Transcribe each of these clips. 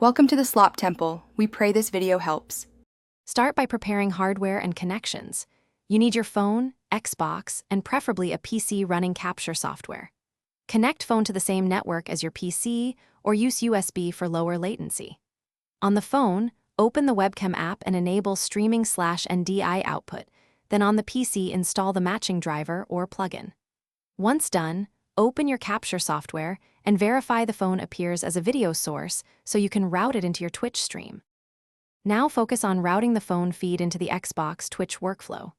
Welcome to the Slop Temple. We pray this video helps. Start by preparing hardware and connections. You need your phone, Xbox, and preferably a PC running capture software. Connect phone to the same network as your PC or use USB for lower latency. On the phone, open the Webcam app and enable streaming/NDI output. Then on the PC, install the matching driver or plugin. Once done, open your capture software and verify the phone appears as a video source so you can route it into your Twitch stream. Now focus on routing the phone feed into the Xbox Twitch workflow.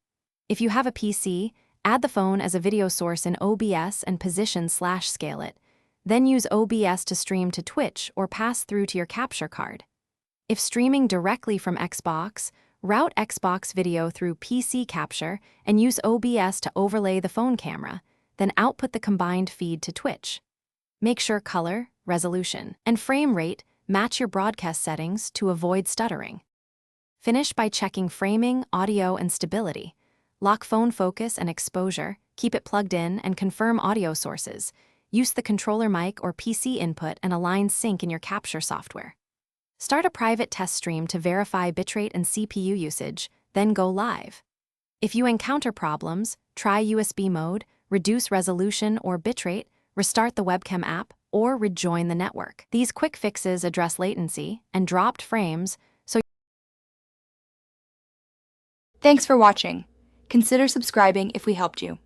If you have a PC, add the phone as a video source in OBS and position/scale it. Then use OBS to stream to Twitch or pass through to your capture card. If streaming directly from Xbox, route Xbox video through PC capture and use OBS to overlay the phone camera, then output the combined feed to Twitch. Make sure color, resolution, and frame rate match your broadcast settings to avoid stuttering. Finish by checking framing, audio, and stability. Lock phone focus and exposure, keep it plugged in, and confirm audio sources. Use the controller mic or PC input and align sync in your capture software. Start a private test stream to verify bitrate and CPU usage, then go live. If you encounter problems, try USB mode, reduce resolution or bitrate, restart the Webcam app, or rejoin the network. These quick fixes address latency and dropped frames, so Thanks for watching. Consider subscribing if we helped you.